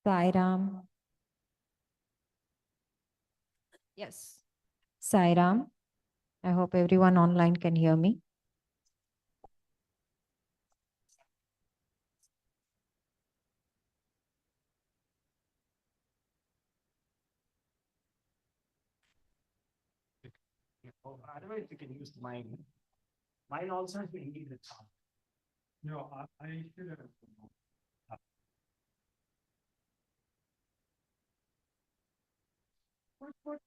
Sai Ram. Yes. Sai Ram. I hope everyone online can hear me. Otherwise, you can use mine. Mine also has been the top. No, I should have. What?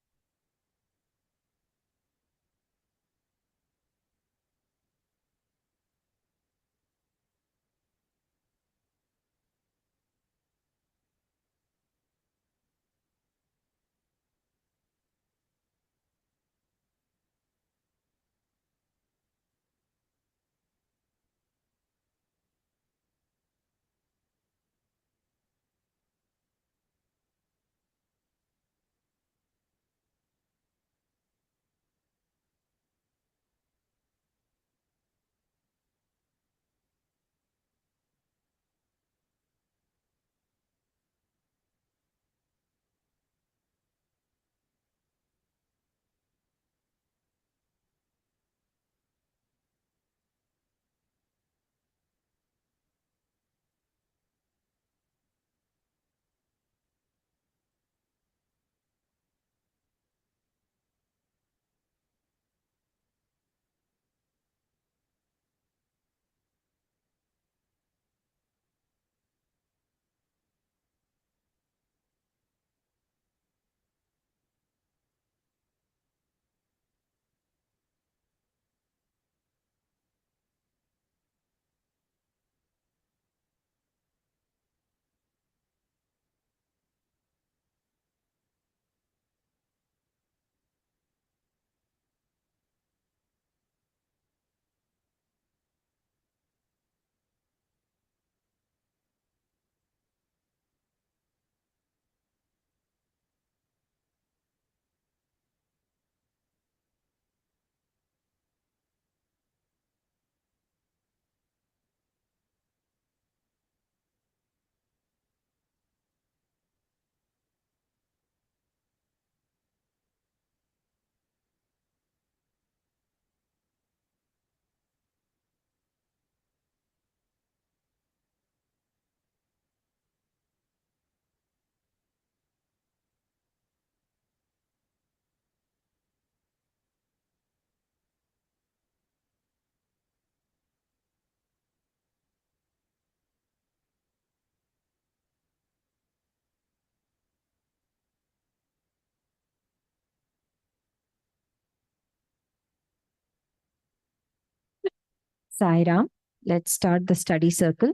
Sai Ram. Let's start the study circle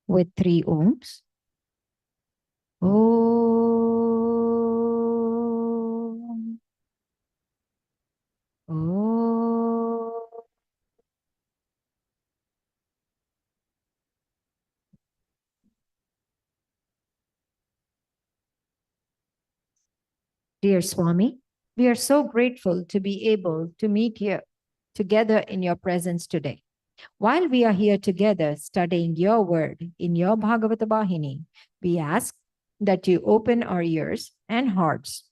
with 3 ohms. Om. Om. Dear Swami, we are so grateful to be able to meet here together in your presence today. While we are here together studying your word in your Bhagavata Vahini, we ask that you open our ears and hearts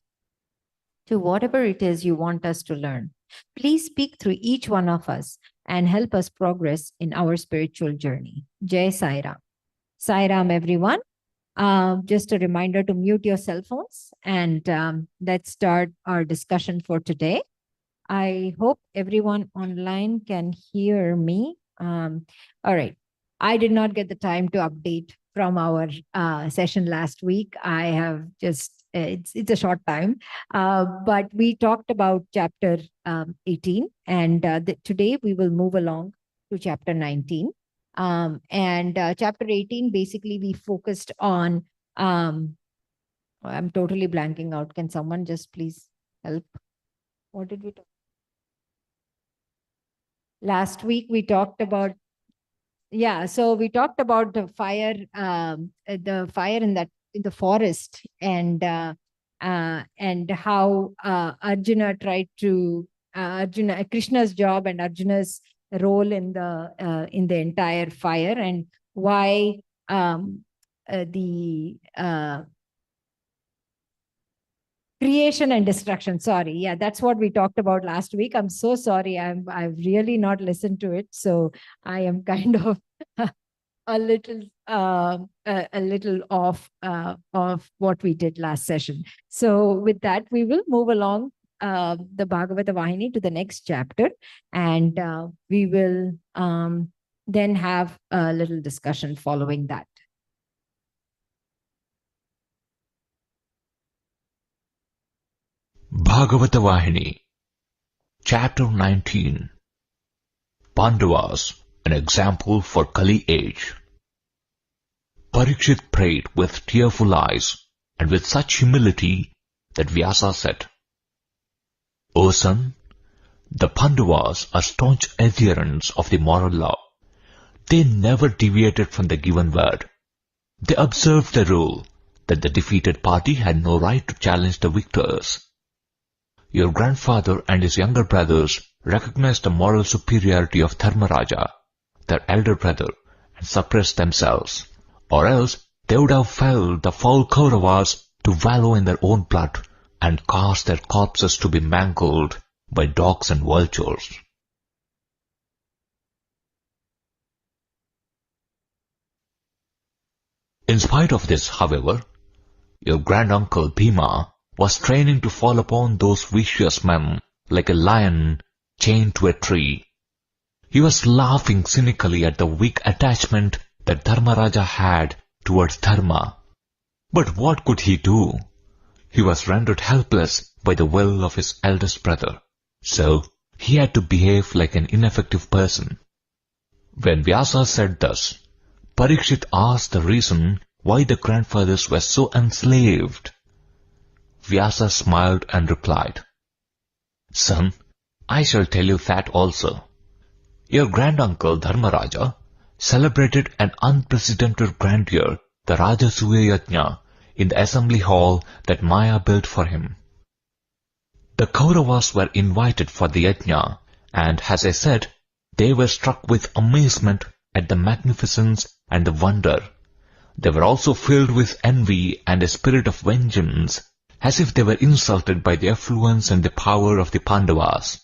to whatever it is you want us to learn. Please speak through each one of us and help us progress in our spiritual journey. Jai Sai Ram. Sai Ram, everyone. Just a reminder to mute your cell phones and let's start our discussion for today. I hope everyone online can hear me. All right. I did not get the time to update from our session last week. I have just, it's a short time, but we talked about chapter 18, and today we will move along to chapter 19. And chapter 18, basically, we focused on, I'm totally blanking out. Can someone just please help? What did we talk? Last week we talked about, yeah, so we talked about the fire in that in the forest, and how Arjuna tried to Arjuna Krishna's job and Arjuna's role in the entire fire, and why creation and destruction. Sorry. Yeah, that's what we talked about last week. I'm so sorry. I've really not listened to it. So I am kind of a little off of what we did last session. So with that, we will move along the Bhagavata Vahini to the next chapter, and we will then have a little discussion following that. Bhagavata Vahini, Chapter 19, Pandavas, an example for Kali age. Parikshit prayed with tearful eyes and with such humility that Vyasa said, O son, the Pandavas are staunch adherents of the moral law. They never deviated from the given word. They observed the rule that the defeated party had no right to challenge the victors. Your grandfather and his younger brothers recognized the moral superiority of Dharmaraja, their elder brother, and suppressed themselves, or else they would have felled the foul Kauravas to wallow in their own blood and caused their corpses to be mangled by dogs and vultures. In spite of this, however, your granduncle Bhima was training to fall upon those vicious men like a lion chained to a tree. He was laughing cynically at the weak attachment that Dharmaraja had towards Dharma. But what could he do? He was rendered helpless by the will of his eldest brother, so he had to behave like an ineffective person. When Vyasa said thus, Parikshit asked the reason why the grandfathers were so enslaved. Vyasa smiled and replied, Son, I shall tell you that also. Your granduncle Dharmaraja celebrated an unprecedented grandeur, the Rajasuya Yajna, in the assembly hall that Maya built for him. The Kauravas were invited for the Yajna, and as I said, they were struck with amazement at the magnificence and the wonder. They were also filled with envy and a spirit of vengeance, as if they were insulted by the affluence and the power of the Pandavas.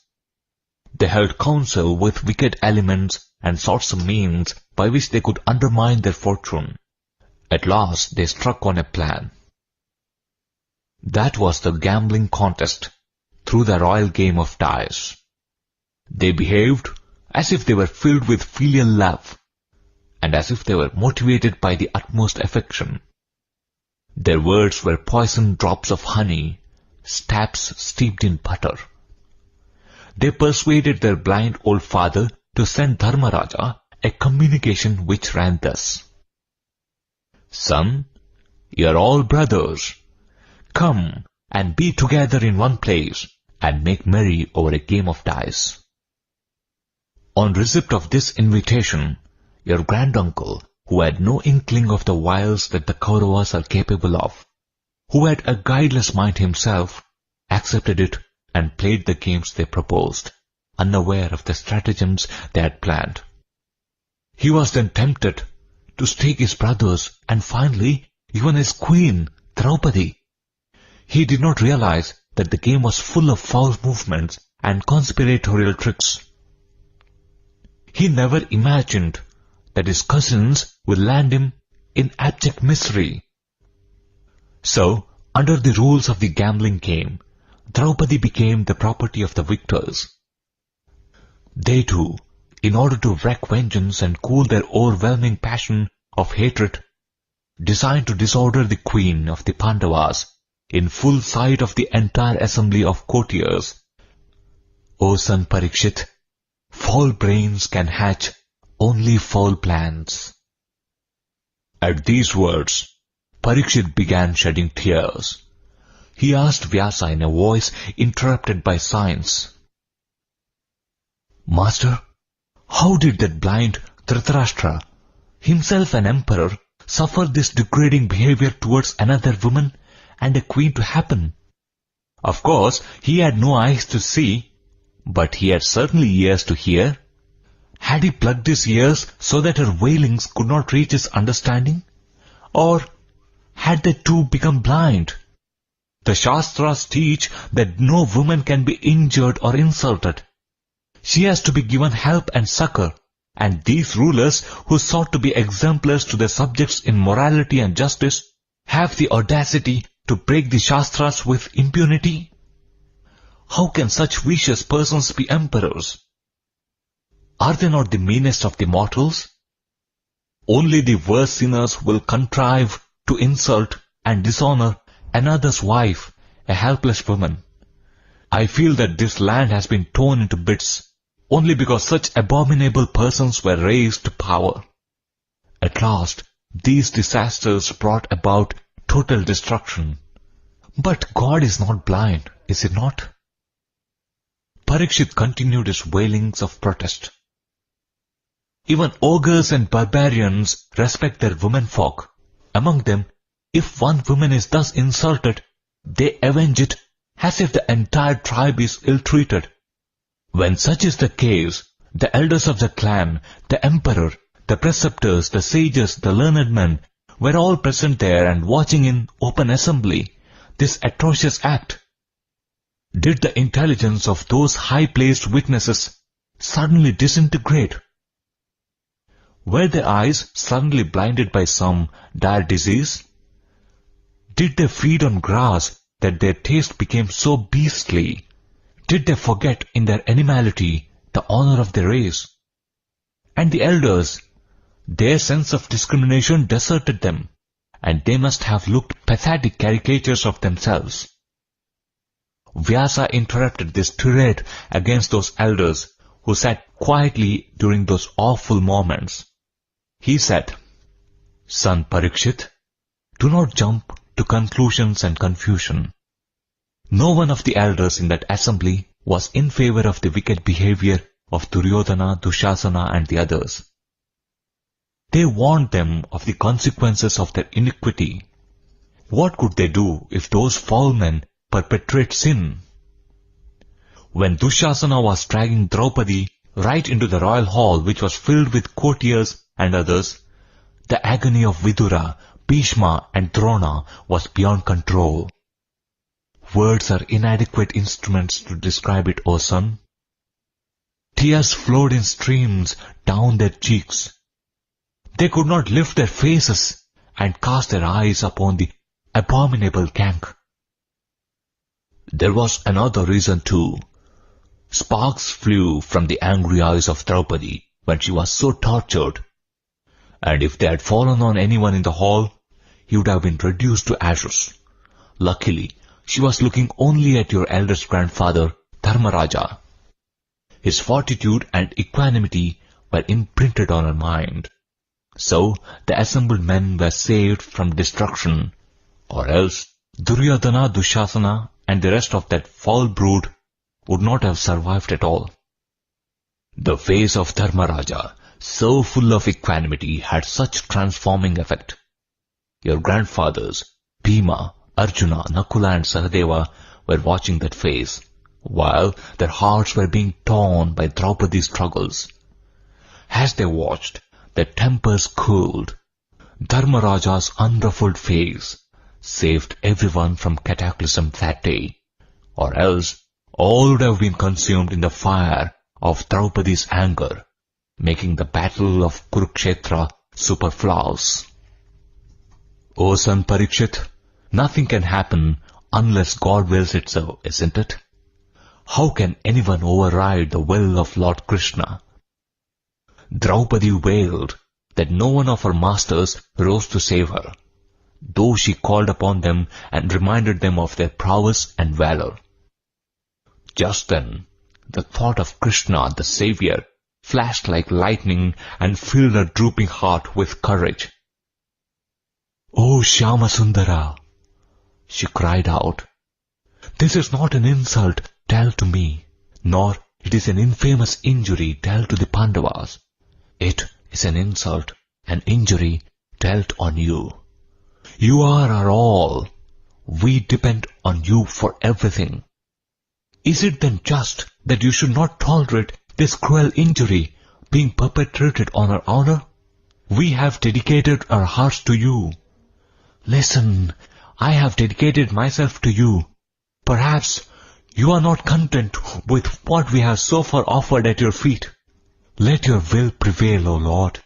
They held counsel with wicked elements and sought some means by which they could undermine their fortune. At last they struck on a plan. That was the gambling contest through the royal game of dice. They behaved as if they were filled with filial love, and as if they were motivated by the utmost affection. Their words were poisoned drops of honey, stabs steeped in butter. They persuaded their blind old father to send Dharmaraja a communication which ran thus. Son, you are all brothers. Come and be together in one place and make merry over a game of dice. On receipt of this invitation, your granduncle, who had no inkling of the wiles that the Kauravas are capable of, who had a guideless mind himself, accepted it and played the games they proposed, unaware of the stratagems they had planned. He was then tempted to stake his brothers and finally even his queen, Draupadi. He did not realize that the game was full of foul movements and conspiratorial tricks. He never imagined that his cousins would land him in abject misery. So, under the rules of the gambling game, Draupadi became the property of the victors. They too, in order to wreak vengeance and cool their overwhelming passion of hatred, designed to disorder the queen of the Pandavas in full sight of the entire assembly of courtiers. O son Parikshit, foul brains can hatch only foul plans. At these words, Parikshit began shedding tears. He asked Vyasa in a voice interrupted by signs, Master, how did that blind Dhritarashtra, himself an emperor, suffer this degrading behavior towards another woman and a queen to happen? Of course, he had no eyes to see, but he had certainly ears to hear. Had he plugged his ears so that her wailings could not reach his understanding? Or had they too become blind? The Shastras teach that no woman can be injured or insulted. She has to be given help and succor, and these rulers who sought to be exemplars to their subjects in morality and justice have the audacity to break the Shastras with impunity? How can such vicious persons be emperors? Are they not the meanest of the mortals? Only the worst sinners will contrive to insult and dishonor another's wife, a helpless woman. I feel that this land has been torn into bits only because such abominable persons were raised to power. At last, these disasters brought about total destruction. But God is not blind, is He not? Parikshit continued his wailings of protest. Even ogres and barbarians respect their womenfolk. Among them, if one woman is thus insulted, they avenge it as if the entire tribe is ill-treated. When such is the case, the elders of the clan, the emperor, the preceptors, the sages, the learned men, were all present there and watching in open assembly this atrocious act. Did the intelligence of those high-placed witnesses suddenly disintegrate? Were their eyes suddenly blinded by some dire disease? Did they feed on grass that their taste became so beastly? Did they forget in their animality the honor of their race? And the elders, their sense of discrimination deserted them, and they must have looked pathetic caricatures of themselves. Vyasa interrupted this tirade against those elders who sat quietly during those awful moments. He said, "Son Parikshit, do not jump to conclusions and confusion. No one of the elders in that assembly was in favor of the wicked behavior of Duryodhana, Dushasana and the others. They warned them of the consequences of their iniquity. What could they do if those foul men perpetrate sin? When Dushasana was dragging Draupadi right into the royal hall, which was filled with courtiers and others, the agony of Vidura, Bhishma and Drona was beyond control. Words are inadequate instruments to describe it, O son. Tears flowed in streams down their cheeks. They could not lift their faces and cast their eyes upon the abominable gang. There was another reason too. Sparks flew from the angry eyes of Draupadi when she was so tortured, and if they had fallen on anyone in the hall, he would have been reduced to ashes. Luckily, she was looking only at your eldest grandfather, Dharmaraja. His fortitude and equanimity were imprinted on her mind. So the assembled men were saved from destruction, or else Duryodhana, Dushasana and the rest of that foul brood would not have survived at all." The face of Dharmaraja, so full of equanimity, had such transforming effect. Your grandfathers, Bhima, Arjuna, Nakula and Sahadeva were watching that face, while their hearts were being torn by Draupadi's struggles. As they watched, their tempers cooled. Dharmaraja's unruffled face saved everyone from cataclysm that day, or else all would have been consumed in the fire of Draupadi's anger, making the battle of Kurukshetra superfluous. O son Parikshit, nothing can happen unless God wills it so, isn't it? How can anyone override the will of Lord Krishna? Draupadi wailed that no one of her masters rose to save her, though she called upon them and reminded them of their prowess and valor. Just then, the thought of Krishna, the Savior, flashed like lightning and filled her drooping heart with courage. "O Shyamasundara," she cried out, "this is not an insult dealt to me, nor it is an infamous injury dealt to the Pandavas. It is an insult, an injury dealt on you. You are our all. We depend on you for everything. Is it then just that you should not tolerate this cruel injury being perpetrated on our honor? We have dedicated our hearts to you. Listen, I have dedicated myself to you. Perhaps you are not content with what we have so far offered at your feet. Let your will prevail, O Lord.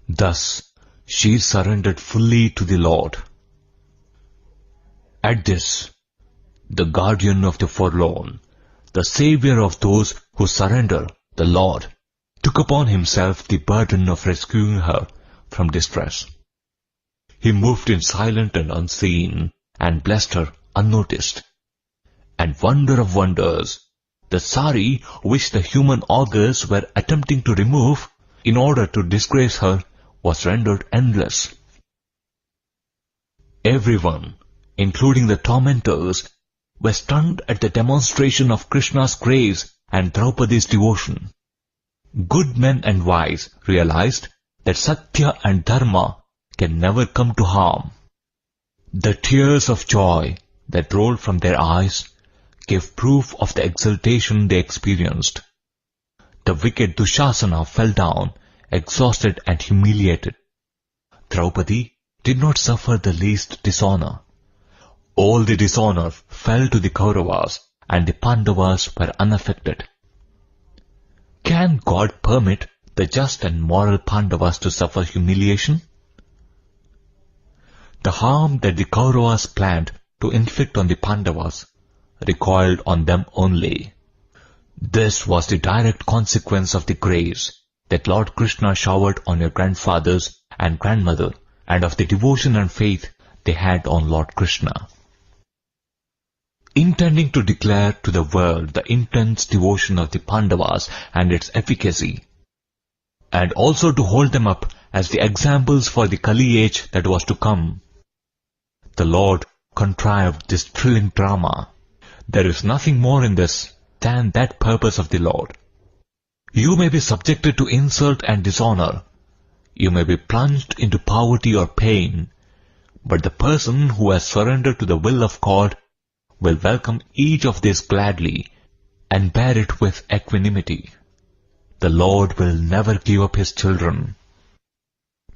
Thus, she surrendered fully to the Lord. At this, the guardian of the forlorn, the savior of those who surrender, the Lord, took upon himself the burden of rescuing her from distress. He moved in silent and unseen, and blessed her unnoticed. And wonder of wonders, the sari which the human augurs were attempting to remove in order to disgrace her was rendered endless. Everyone, including the tormentors, were stunned at the demonstration of Krishna's grace and Draupadi's devotion. Good men and wise realized that Satya and Dharma can never come to harm. The tears of joy that rolled from their eyes gave proof of the exultation they experienced. The wicked Dushasana fell down, exhausted and humiliated. Draupadi did not suffer the least dishonor. All the dishonor fell to the Kauravas, and the Pandavas were unaffected. Can God permit the just and moral Pandavas to suffer humiliation? The harm that the Kauravas planned to inflict on the Pandavas recoiled on them only. This was the direct consequence of the grace that Lord Krishna showered on your grandfathers and grandmother, and of the devotion and faith they had on Lord Krishna. Intending to declare to the world the intense devotion of the Pandavas and its efficacy, and also to hold them up as the examples for the Kali age that was to come, the Lord contrived this thrilling drama. There is nothing more in this than that purpose of the Lord. You may be subjected to insult and dishonor. You may be plunged into poverty or pain, but the person who has surrendered to the will of God will welcome each of these gladly and bear it with equanimity. The Lord will never give up his children.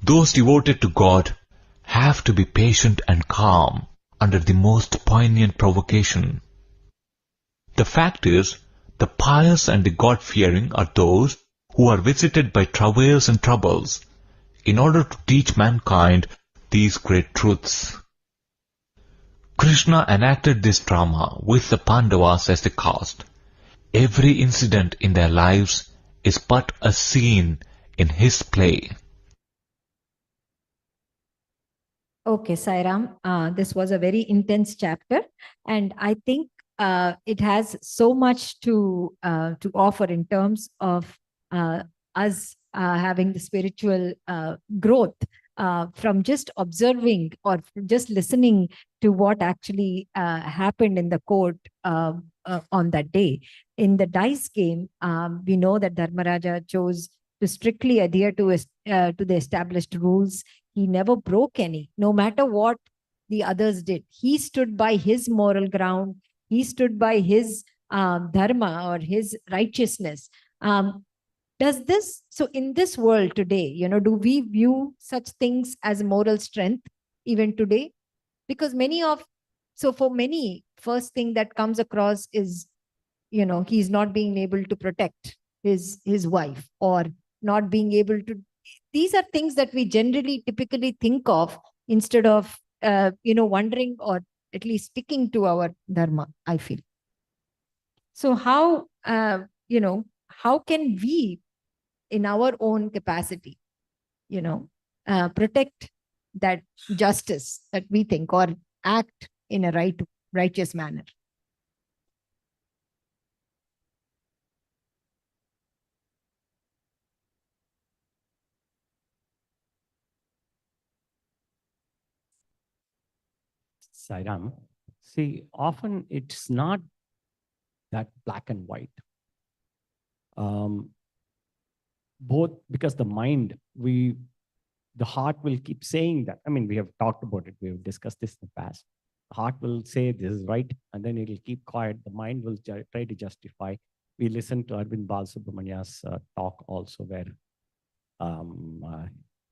Those devoted to God have to be patient and calm under the most poignant provocation. The fact is, the pious and the God-fearing are those who are visited by travails and troubles in order to teach mankind these great truths. Krishna enacted this drama with the Pandavas as the cast. Every incident in their lives is but a scene in his play. Okay, Sairam, this was a very intense chapter, and I think it has so much to offer in terms of us having the spiritual growth from just observing or just listening to what actually happened in the court on that day. In the dice game, we know that Dharmaraja chose to strictly adhere to the established rules. He never broke any, no matter what the others did. He stood by his moral ground. He stood by his dharma or his righteousness. So in this world today, do we view such things as moral strength even today? Because for many, first thing that comes across is, he's not being able to protect his wife, or not being able to. These are things that we generally typically think of instead of wondering or at least sticking to our dharma, I feel. So how can we, in our own capacity, protect that justice that we think, or act in a righteous manner? Sairam, see, often it's not that black and white. Both, because the mind, the heart will keep saying that. I mean, we have talked about it. We have discussed this in the past. The heart will say this is right, and then it will keep quiet. The mind will try to justify. We listened to Arvind Balsubramania's talk also, where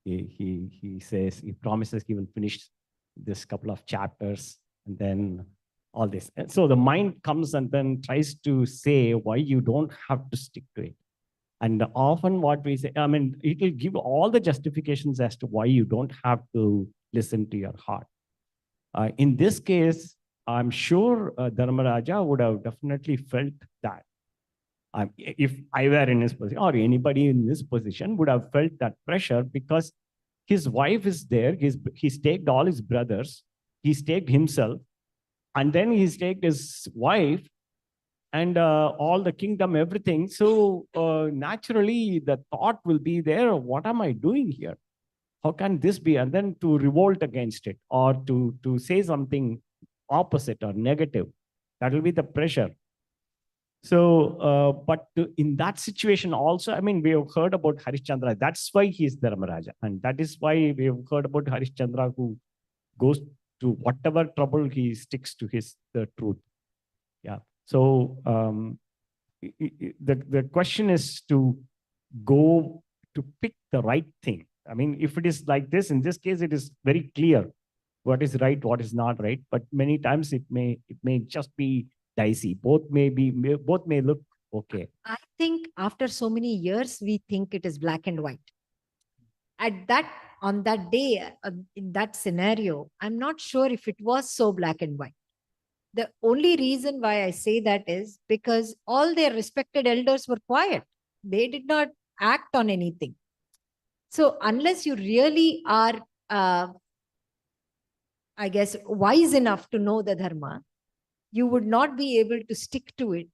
He says, he promises he will finish this couple of chapters and then all this. And so the mind comes and then tries to say why you don't have to stick to it. And often what we say, I mean, it will give all the justifications as to why you don't have to listen to your heart. In this case, I'm sure Dharmaraja would have definitely felt that. If I were in his position, or anybody in this position would have felt that pressure, because his wife is there. He's taken all his brothers, he's taken himself, and then he's taken his wife and all the kingdom, everything. So naturally, the thought will be there: what am I doing here? How can this be? And then to revolt against it, or to say something opposite or negative, that will be the pressure. So, but in that situation also, I mean, we have heard about Harishchandra. That's why he is Dharmaraja. And that is why we have heard about Harishchandra, who goes to whatever trouble, he sticks to the truth. Yeah. So the question is to go to pick the right thing. I mean, if it is like this, in this case, it is very clear what is right, what is not right. But many times it may just be dicey. Both may look okay. I think after so many years, we think it is black and white. On that day, in that scenario, I'm not sure if it was so black and white. The only reason why I say that is because all their respected elders were quiet. They did not act on anything. So unless you really are, I guess, wise enough to know the dharma, you would not be able to stick to it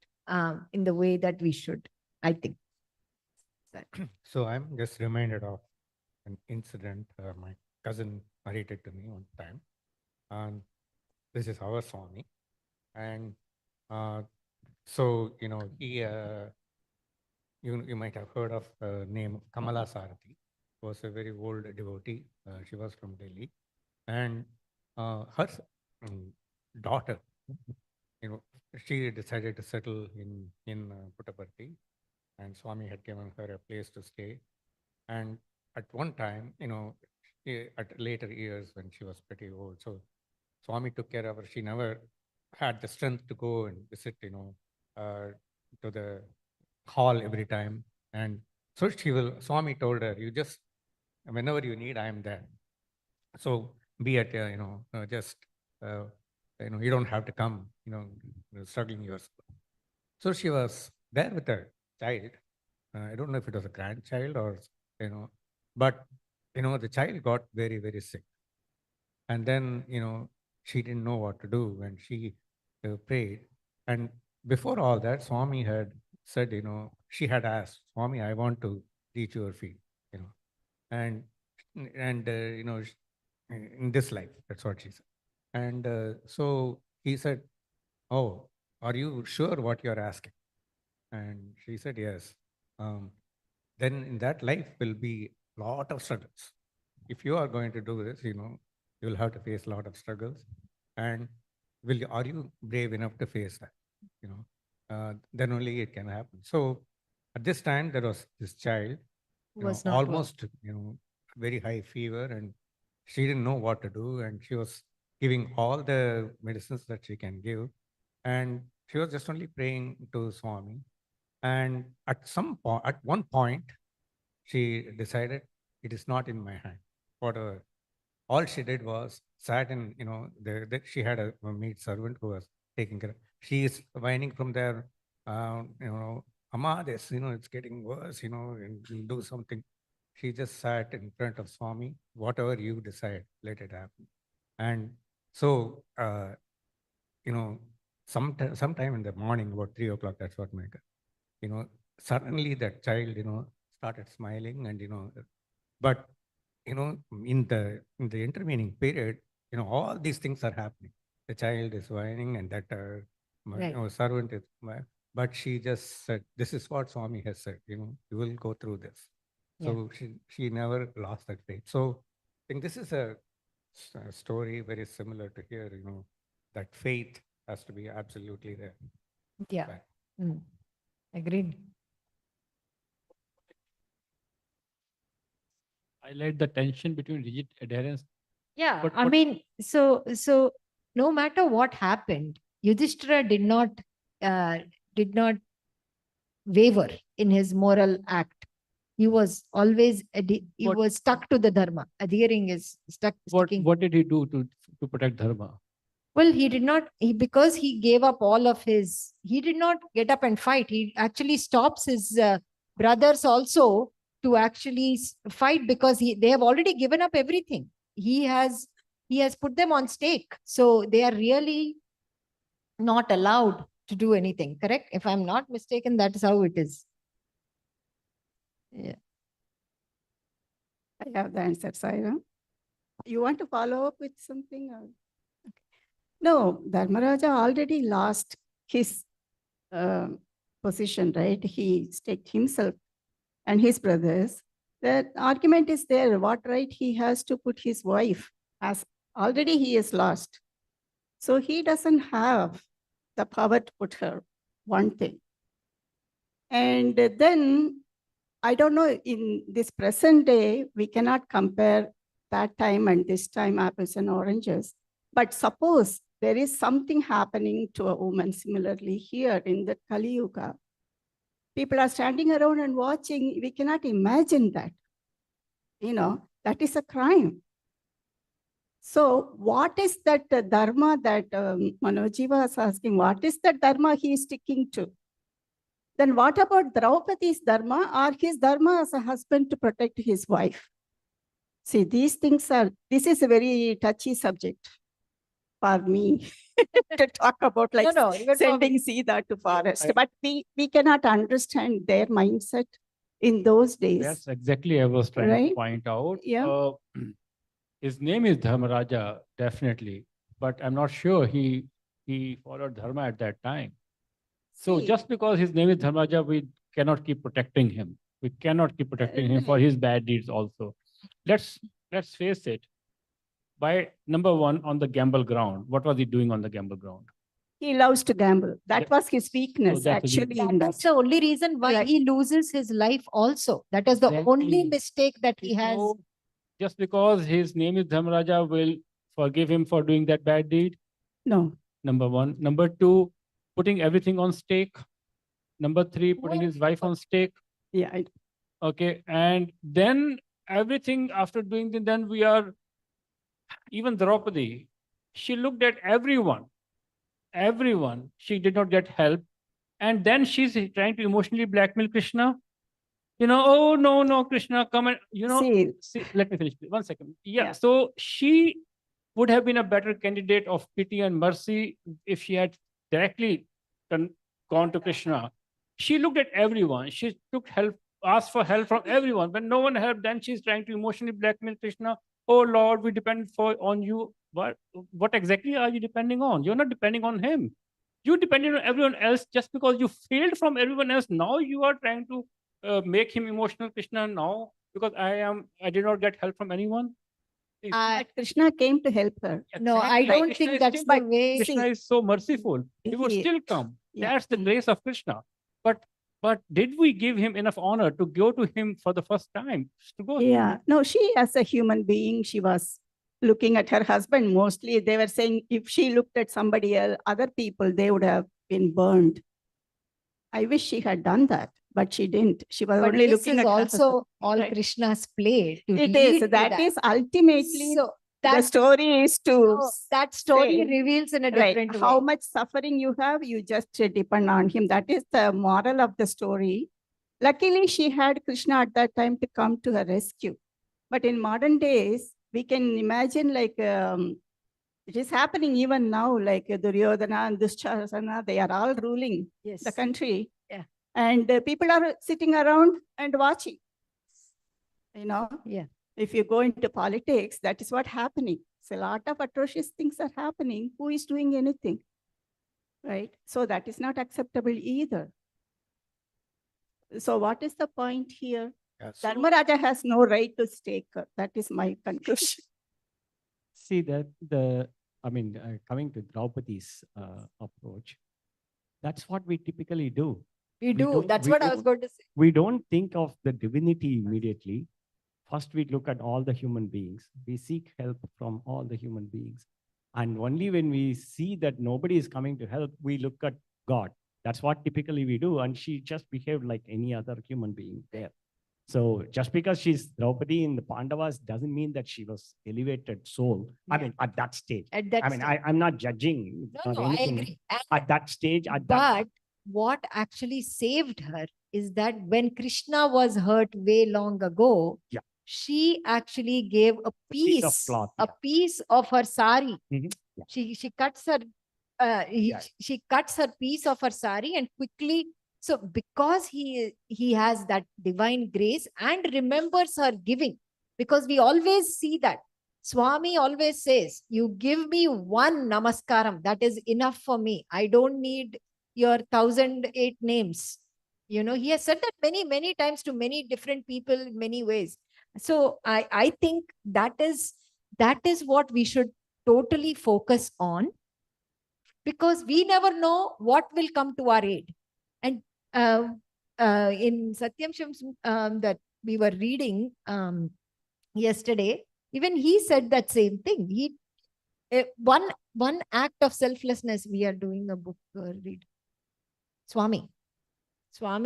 in the way that we should, I think. So I'm just reminded of an incident my cousin narrated to me one time. And this is our Swami. And so, he, you might have heard of the name Kamala Sarati. Was a very old devotee. She was from Delhi. And her daughter, she decided to settle in Puttaparthi, and Swami had given her a place to stay. And at one time, at later years when she was pretty old, so Swami took care of her. She never had the strength to go and visit, to the hall every time. And so Swami told her, you just, whenever you need, I am there. So be it, just, you don't have to come, struggling yourself. So she was there with a child. I don't know if it was a grandchild or, but, the child got very, very sick. And then, she didn't know what to do, and she prayed. And before all that, Swami had said, she had asked, Swami, I want to reach your feet, and in this life, that's what she said. And so he said, oh, are you sure what you're asking? And she said, yes. Then in that life will be a lot of struggles. If you are going to do this, you'll have to face a lot of struggles. And are you brave enough to face that? Then only it can happen. So at this time, there was this child, Was not well. almost, very high fever, and she didn't know what to do. And she was giving all the medicines that she can give. And she was just only praying to Swami. And at one point, she decided, it is not in my hand. Whatever. All she did was sat in, she had a maid servant who was taking care. She is whining from there, Amma, this, it's getting worse, and we'll do something. She just sat in front of Swami, whatever you decide, let it happen. And so, sometime in the morning, about 3 o'clock, that's what my, suddenly that child, started smiling, and, but, in the intervening period, all these things are happening. The child is whining, and that Right. servant is, but she just said, this is what Swami has said, you will go through this. So she never lost that faith. So I think this is a story very similar to here, that faith has to be absolutely there. Yeah. Right. Agreed. highlight the tension between rigid adherence. Yeah, But I what- mean, so no matter what happened, Yudhishthira uh, did not waver in his moral act. He was always he What- was stuck to the dharma. Adhering is sticking. What did he do to protect dharma? Well, he did not. He because he gave up all of his. He did not get up and fight. He actually stops his brothers also to actually fight because they have already given up everything. He has put them on stake, so they are really not allowed to do anything. Correct? If I'm not mistaken, that is how it is. Yeah. I have the answer, Saira. You want to follow up with something? Or? Okay. No, Dharmaraja already lost his position, right? He staked himself and his brothers. The argument is there. What right he has to put his wife as already he is lost. So he doesn't have the power to put her, one thing. And then I don't know, in this present day, we cannot compare that time and this time apples and oranges. But suppose there is something happening to a woman similarly here in the Kali Yuga. People are standing around and watching. We cannot imagine that. That is a crime. So what is that dharma that Manoji was asking? What is the dharma he is sticking to? Then what about Draupadi's dharma or his dharma as a husband to protect his wife? See, this is a very touchy subject for me to talk about, like sending Sita to forest. But we cannot understand their mindset in those days. That's exactly I was trying to point out. Yeah. His name is Dharmaraja, definitely, but I'm not sure he followed dharma at that time. So just because his name is Dharmaraja, we cannot keep protecting him. We cannot keep protecting him for his bad deeds also. Let's face it. By number one, on the gamble ground, what was he doing on the gamble ground? He loves to gamble. That was his weakness, So actually. That's the only reason why he loses his life also. That is the only mistake that he has. So, just because his name is Dharmaraja will forgive him for doing that bad deed? No. Number one. Number two, putting everything on stake. Number three, putting his wife on stake. Yeah. Okay. And then everything after doing that, then we are, even Draupadi, she looked at everyone. She did not get help. And then she's trying to emotionally blackmail Krishna. Oh, no, Krishna, come and, see, let me finish. One second. Yeah. So she would have been a better candidate of pity and mercy if she had directly gone to Krishna. She looked at everyone. She took help, asked for help from everyone. When no one helped, then she's trying to emotionally blackmail Krishna. Oh, Lord, we depend on you. What exactly are you depending on? You're not depending on him. You depended on everyone else just because you failed from everyone else. Now you are trying to make him emotional, Krishna, now because I did not get help from anyone. Krishna came to help her. No, I don't think that's the way. Krishna is so merciful. He would still come. That's the grace of Krishna. But did we give him enough honor to go to him for the first time? No, she as a human being, she was looking at her husband mostly. They were saying if she looked at somebody else, other people, they would have been burned. I wish she had done that, but she didn't. She was only looking at her husband. Also all Krishna's play. It is. That is ultimately the story is to that story reveals in a different way. How much suffering you have, you just depend on him. That is the moral of the story. Luckily, she had Krishna at that time to come to her rescue. But in modern days, we can imagine it is happening even now, like Duryodhana and Dushasana, they are all ruling the country. Yeah. And people are sitting around and watching. Yeah. If you go into politics, that is what's happening. So a lot of atrocious things are happening. Who is doing anything? Right? So that is not acceptable either. So what is the point here? Dharmaraja has no right to stake her. That is my conclusion. See that coming to Draupadi's approach, that's what we typically do. We do. That's what I was going to say. We don't think of the divinity immediately. first we look at all the human beings. We seek help from all the human beings. And only when we see that nobody is coming to help, we look at God. That's what typically we do. And she just behaved like any other human being there. So just because she's Draupadi in the Pandavas doesn't mean that she was elevated soul. I mean, at that stage. At that stage. I'm not judging. No, or no, I anything. agree. At that stage, But what actually saved her is that when Krishna was hurt way long ago, Yeah. she actually gave a piece of piece, cloth, a piece of her sari. Mhm. Yeah. She cuts her she cuts her piece of her sari and quickly. So because he has that divine grace and remembers her giving, because we always see that Swami always says, you give me one namaskaram, that is enough for me. I don't need your 1008 names. You know, he has said that many, many times to many different people in many ways. So I think that is what we should totally focus on, because we never know what will come to our aid. And in Satyam Shams that we were reading yesterday, even he said that same thing. One act of selflessness. We are doing a book read. Swami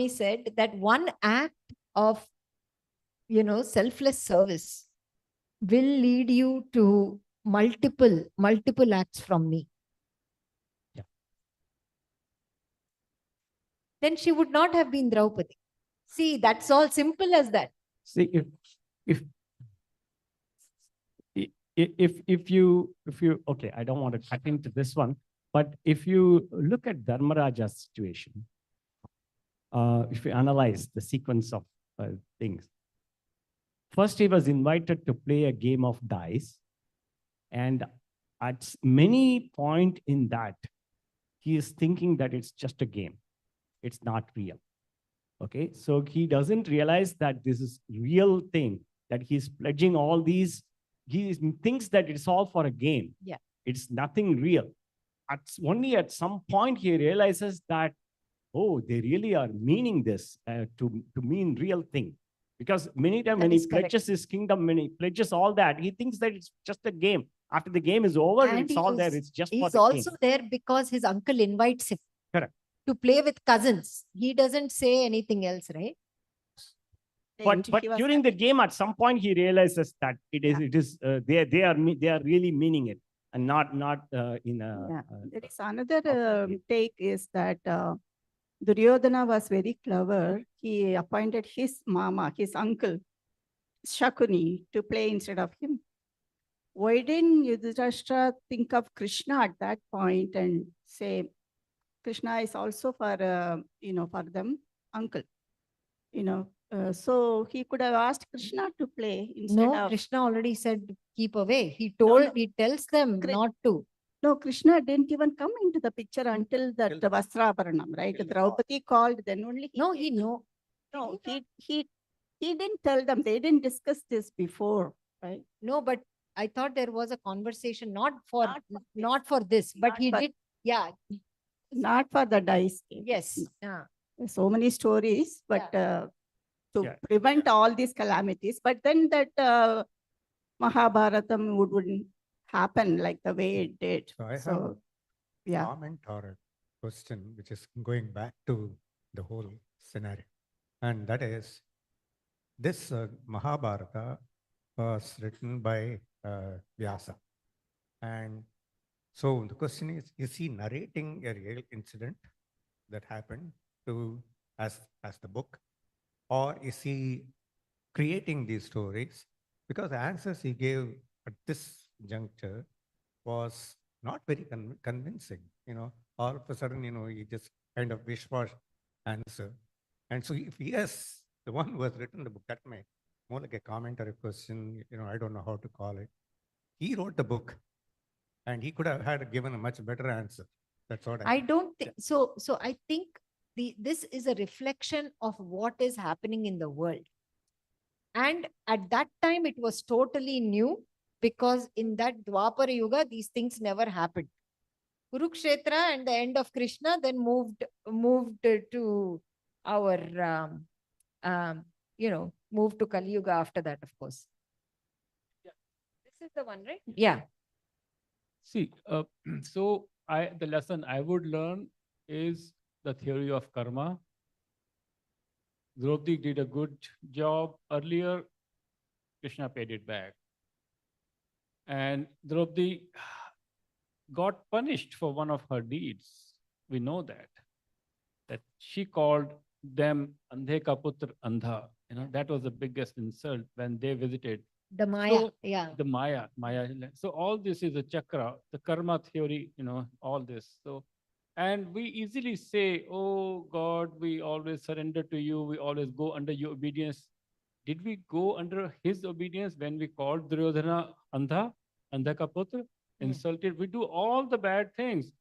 said that one act of selfless service will lead you to multiple acts from me. Yeah. Then she would not have been Draupadi. See, that's all simple as that. See, if you okay, I don't want to cut into this one, but if you look at Dharmaraja's situation, if you analyze the sequence of things, first he was invited to play a game of dice, and at many point in that, he is thinking that it's just a game, it's not real. Okay, so he doesn't realize that this is real thing, that he's pledging all these. He thinks that it's all for a game. Yeah. It's nothing real. Only at some point he realizes that, oh, they really are meaning this to mean real thing. Because many times when he pledges his kingdom, when he pledges all that, he thinks that it's just a game. After the game is over, and it's all there. It's just for the He's also there because his uncle invites him. Correct. To play with cousins. He doesn't say anything else, right? But during the game, at some point, he realizes that they are really meaning it, and not in a. There is another take is that Duryodhana was very clever. He appointed his mama, his uncle, Shakuni, to play instead of him. Why didn't Yudhishthira think of Krishna at that point and say, Krishna is also for for them uncle, so he could have asked Krishna to play instead of. Krishna already said keep away. He tells them not to. No, Krishna didn't even come into the picture until that Vastraparanam, right? Draupadi called, then only he didn't tell them. They didn't discuss this before, right? No, but I thought there was a conversation not for this, but he did. Yeah. Not for the dice game. Yes. Yeah. So many stories, but to prevent all these calamities. But then that Mahabharatam wouldn't happen like the way it did. So I have a comment or a question which is going back to the whole scenario. And that is, this Mahabharata was written by Vyasa. And so the question is he narrating a real incident that happened as the book? Or is he creating these stories? Because the answers he gave at this juncture was not very convincing. All of a sudden, he just kind of wish-wash answer. And so if he is the one who has written the book, that may more like a comment or a question, I don't know how to call it. He wrote the book and he could have given a much better answer. That's what I don't think so. So I think this is a reflection of what is happening in the world. And at that time, it was totally new, because in that Dwapara Yuga, these things never happened. Kurukshetra and the end of Krishna then moved to our, move to Kali Yuga after that, of course. Yeah. This is the one, right? Yeah. See, so the lesson I would learn is the theory of karma. Draupadi did a good job earlier. Krishna paid it back. And Draupadi got punished for one of her deeds. We know that she called them Andhe ka putra Andha. That was the biggest insult when they visited. The Maya. So, Yeah. the Maya. So all this is a chakra, the karma theory, all this. So, and we easily say, oh God, we always surrender to you. We always go under your obedience. Did we go under his obedience when we called Duryodhana Andha ka putra, insulted? We do all the bad things,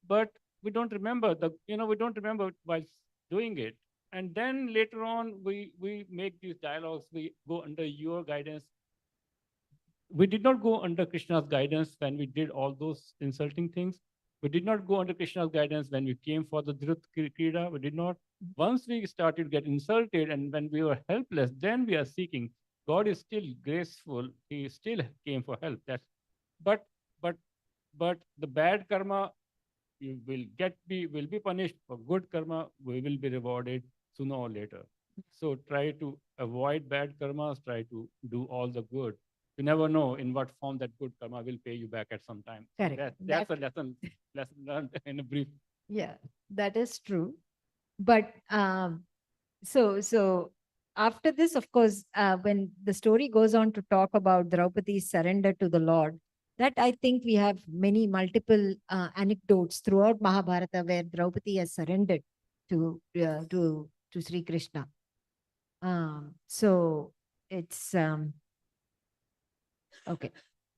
but we don't remember we don't remember while doing it. And then later on, we make these dialogues. We go under your guidance. We did not go under Krishna's guidance when we did all those insulting things. We did not go under Krishna's guidance when we came for the Dhrit Krida. We did not. Once we started to get insulted and when we were helpless, then we are seeking. God is still graceful. He still came for help. But but the bad karma you will be punished. For good karma, we will be rewarded sooner or later. So try to avoid bad karmas. Try to do all the good. You never know in what form that good karma will pay you back at some time. Correct. That's a lesson learned in a brief. Yeah, that is true. But so after this, of course, when the story goes on to talk about Draupadi's surrender to the Lord, that I think we have multiple anecdotes throughout Mahabharata where Draupadi has surrendered to Sri Krishna. So it's okay.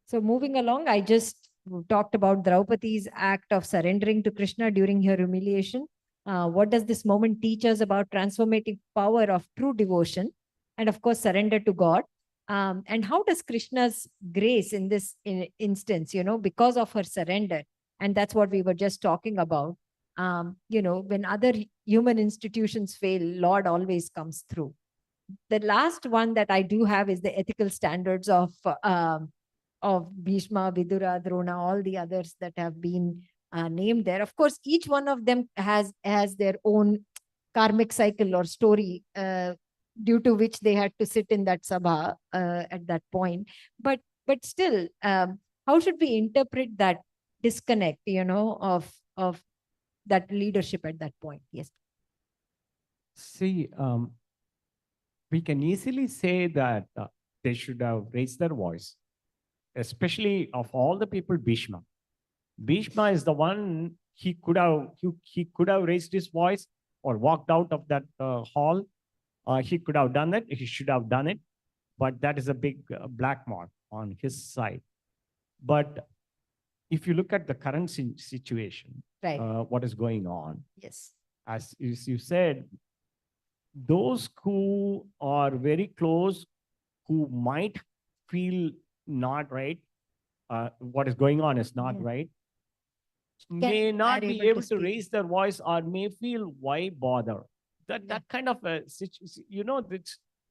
So moving along, I just talked about Draupadi's act of surrendering to Krishna during her humiliation. What does this moment teach us about transformative power of true devotion and, of course, surrender to God? And how does Krishna's grace in this instance, because of her surrender, and that's what we were just talking about, when other human institutions fail, Lord always comes through. The last one that I do have is the ethical standards of Bhishma, Vidura, Drona, all the others that have been named there. Of course, each one of them has their own karmic cycle or story due to which they had to sit in that sabha at that point. But still, how should we interpret that disconnect, of that leadership at that point? Yes. See, we can easily say that they should have raised their voice, especially of all the people, Bhishma. Bhishma is the one, he could have raised his voice or walked out of that hall. He could have done it. He should have done it. But that is a big black mark on his side. But if you look at the current situation, Right. What is going on, Yes. as you said, those who are very close, who might feel not right, what is going on is not right, may not be able to raise their voice or may feel, why bother? That kind of a situation,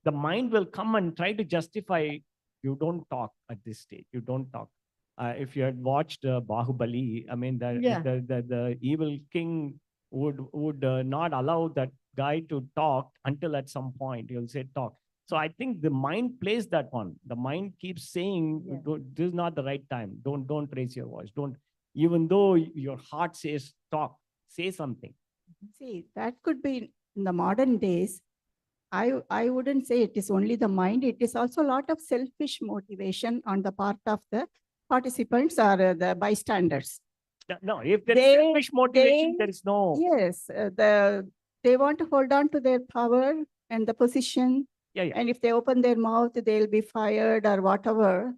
the mind will come and try to justify, you don't talk at this stage, you don't talk. If you had watched Bahubali, I mean, the evil king would not allow that guy to talk until at some point he'll say talk. So I think the mind plays that one. The mind keeps saying, this is not the right time. Don't raise your voice. Don't, even though your heart says talk, say something. See, that could be in the modern days. I wouldn't say it is only the mind. It is also a lot of selfish motivation on the part of the participants or the bystanders. No, if there is selfish motivation, there is no. Yes, they want to hold on to their power and the position. Yeah. And if they open their mouth, they'll be fired or whatever.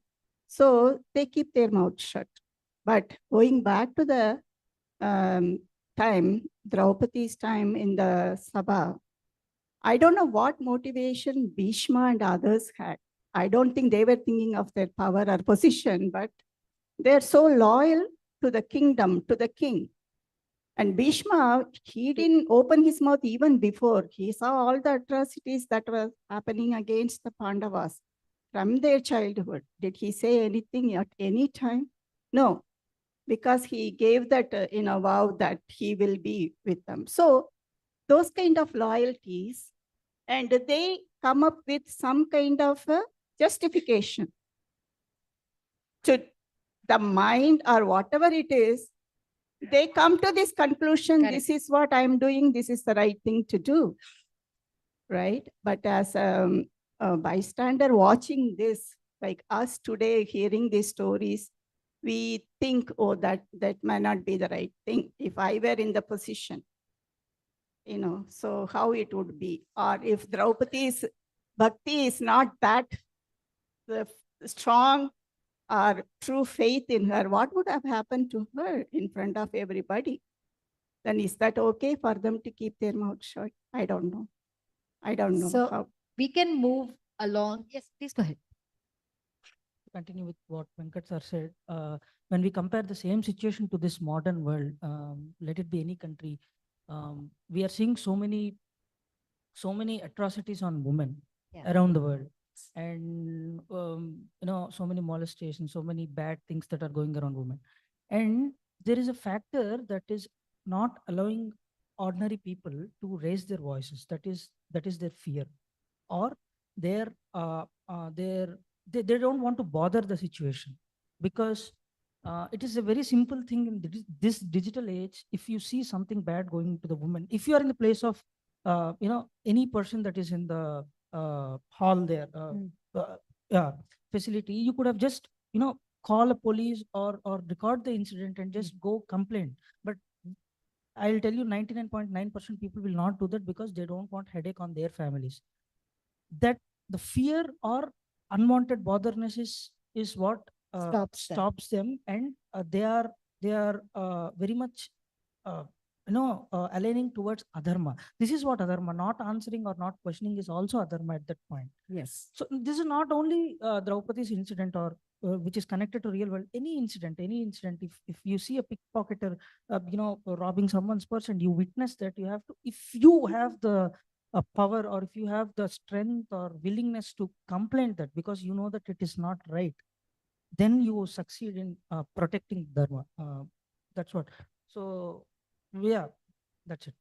So they keep their mouth shut. But going back to the time, Draupadi's time in the Sabha, I don't know what motivation Bhishma and others had. I don't think they were thinking of their power or position, but they're so loyal to the kingdom, to the king. And Bhishma, he didn't open his mouth even before. He saw all the atrocities that were happening against the Pandavas from their childhood. Did he say anything at any time? No, because he gave that vow that he will be with them. So those kind of loyalties, and they come up with some kind of a justification to the mind or whatever it is. They come to this conclusion, Correct. this is what I'm doing, this is the right thing to do, right? But as a bystander watching this, like us today, hearing these stories, we think, oh, that might not be the right thing. If I were in the position, so how it would be. Or if Draupadi's bhakti is not that strong or true faith in her, what would have happened to her in front of everybody? Then is that okay for them to keep their mouth shut? I don't know. I don't know So how. we can move along. Yes, please go ahead. Continue with what Venkat sir said. When we compare the same situation to this modern world, let it be any country, we are seeing so many atrocities on women around the world, and so many molestations, so many bad things that are going around women, and there is a factor that is not allowing ordinary people to raise their voices. That is their fear, or their they don't want to bother the situation, because it is a very simple thing in this digital age. If you see something bad going to the woman, if you are in the place of any person that is in the hall there, uh, yeah, facility, you could have just call a police or record the incident and just go complain. But I'll tell you, 99.9% people will not do that because they don't want headache on their families. That the fear or unwanted botherness is what stops them, and they are very much aligning towards adharma. This is what adharma, not answering or not questioning, is also adharma at that point. Yes. So this is not only Draupadi's incident, or which is connected to real world. Any incident. If you see a pickpocketer, robbing someone's purse, and you witness that, you have to. If you have the power, or if you have the strength or willingness to complain that, because you know that it is not right, then you succeed in protecting dharma. That's what. So yeah, that's it.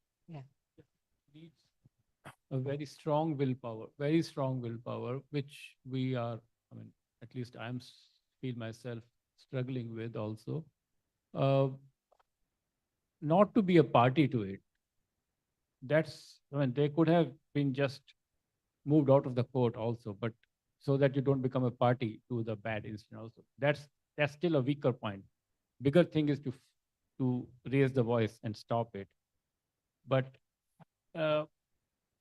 Needs a very strong willpower, which we are, I mean, at least feel myself struggling with also. Not to be a party to it. I mean, they could have been just moved out of the court also, but so that you don't become a party to the bad incident also. That's still a weaker point. Bigger thing is to raise the voice and stop it. But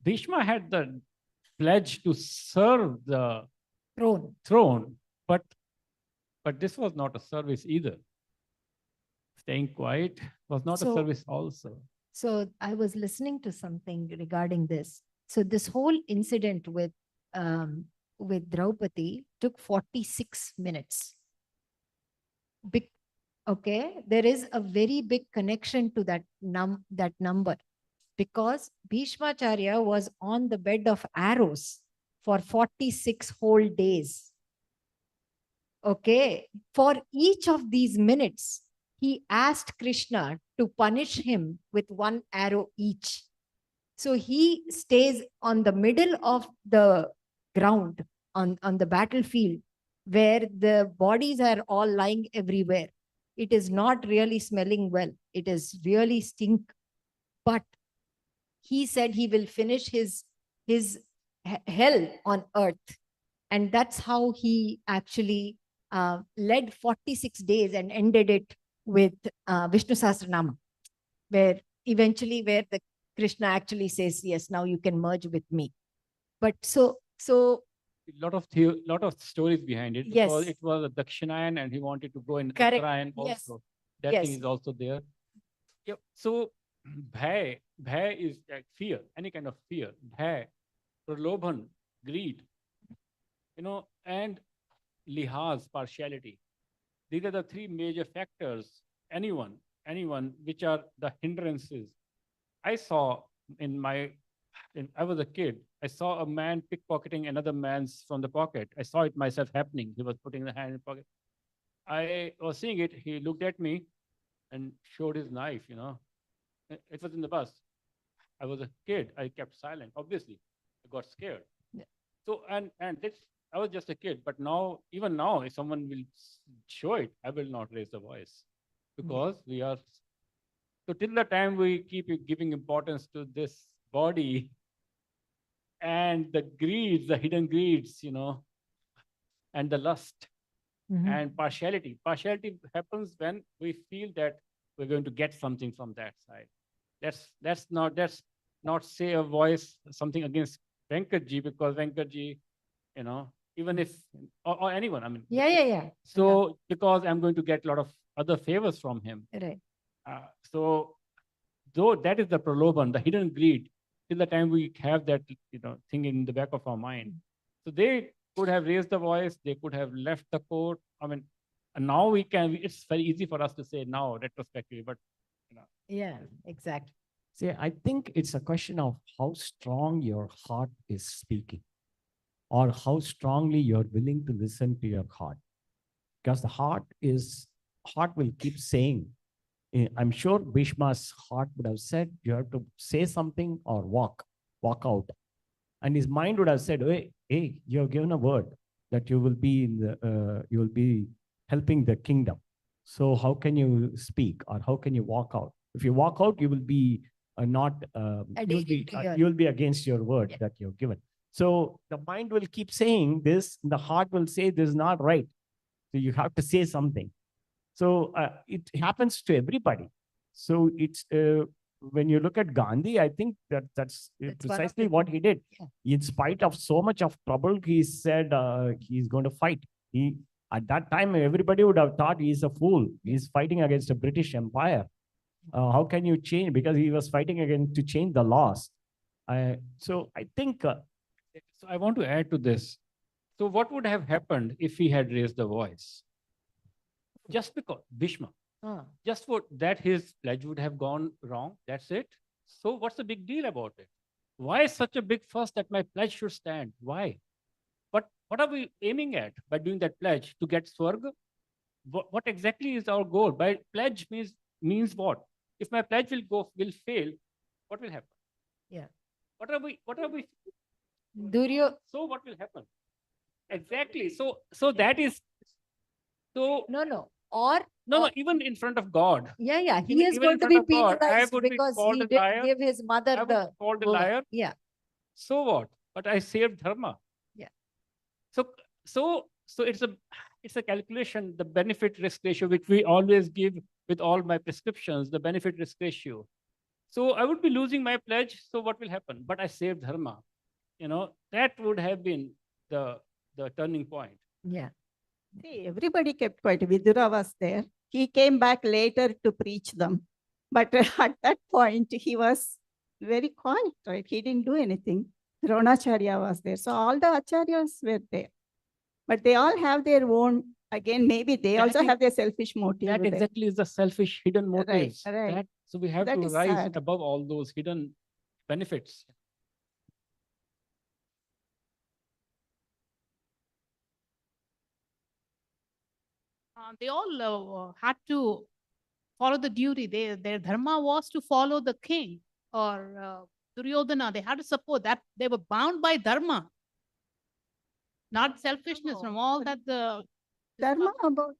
Bhishma had the pledge to serve the throne, but this was not a service either. Staying quiet was not a service also. So I was listening to something regarding this. So this whole incident with Draupadi took 46 minutes. Okay, there is a very big connection to that number, because Bhishmacharya was on the bed of arrows for 46 whole days. Okay, for each of these minutes, he asked Krishna to punish him with one arrow each. So he stays on the middle of the ground, on the battlefield, where the bodies are all lying everywhere. It is not really smelling well. It is really stink. But he said he will finish his hell on earth. And that's how he actually led 46 days and ended it with Vishnu Sahasranama, where the Krishna actually says, yes, now you can merge with me. But so a lot of stories behind it. Yes. Because it was a Dakshinayan and he wanted to go in Correct. Uttarayan Yes. also. That Yes. thing is also there. Yep. So bhai is like fear, any kind of fear. Bhai, pralobhan, greed, and lihaz, partiality. These are the three major factors anyone anyone, which are the hindrances. I saw I was a kid. I saw a man pickpocketing another man's from the pocket. I saw it myself happening. He was putting the hand in the pocket. I was seeing it. He looked at me and showed his knife, you know. It was in the bus. I was a kid. I kept silent. Obviously, I got scared. Yeah. So, and this, I was just a kid. But now, even now, if someone will show it, I will not raise the voice because we are. So till the time we keep giving importance to this body and the greeds, the hidden greeds, you know, and the lust Mhm. and partiality. Partiality happens when we feel that we're going to get something from that side. That's not say a voice something against Venkatji, because Venkatji, you know, even if or anyone, I mean, Yeah. so because I'm going to get a lot of other favors from him. Right. So though that is the praloban, the hidden greed, till the time we have that, you know, thing in the back of our mind. So they could have raised the voice, they could have left the court. I mean, and now we can, it's very easy for us to say now retrospectively, but you know. Yeah, exactly. See, I think it's a question of how strong your heart is speaking, or how strongly you're willing to listen to your heart. Because the heart will keep saying. I'm sure Bhishma's heart would have said, you have to say something or walk out. And his mind would have said, hey, you have given a word that you will be you will be helping the kingdom. So how can you speak, or how can you walk out? If you walk out, you will be not, you will be against your word that you've given. So the mind will keep saying this, the heart will say this is not right. So you have to say something. So it happens to everybody. So it's when you look at Gandhi, I think that's precisely what he did. Yeah. In spite of so much of trouble, he said he's going to fight. At that time, everybody would have thought he's a fool. He's fighting against a British Empire. How can you change? Because he was fighting again to change the laws. So I think. So I want to add to this. So what would have happened if he had raised the voice? Just because Bhishma, just for that, his pledge would have gone wrong. That's it. So what's the big deal about it? Why such a big fuss that my pledge should stand? Why? What are we aiming at by doing that pledge? To get Swarga? What exactly is our goal? By pledge means what? If my pledge will fail, what will happen? Yeah. What are we? So what will happen? Exactly. So that is so. No. Or no, even in front of God. Yeah. He is even going to be in front of God, penalized because he didn't give his mother I would be called a liar. Yeah. So what? But I saved dharma. Yeah. So it's a calculation, the benefit risk ratio, which we always give with all my prescriptions, the benefit risk ratio. So I would be losing my pledge. So what will happen? But I saved dharma. You know, that would have been the turning point. Yeah. See, everybody kept quiet. Vidura was there. He came back later to preach them. But at that point, he was very quiet, right? He didn't do anything. Dronacharya was there. So all the acharyas were there. But they all have their own, again, maybe they also have their selfish motive. That exactly is the selfish hidden motives. Right. So we have that to is rise sad. above all those hidden benefits. They all had to follow the duty. Their dharma was to follow the king or Duryodhana. They had to support that. They were bound by dharma, not selfishness from all that the Dharma about.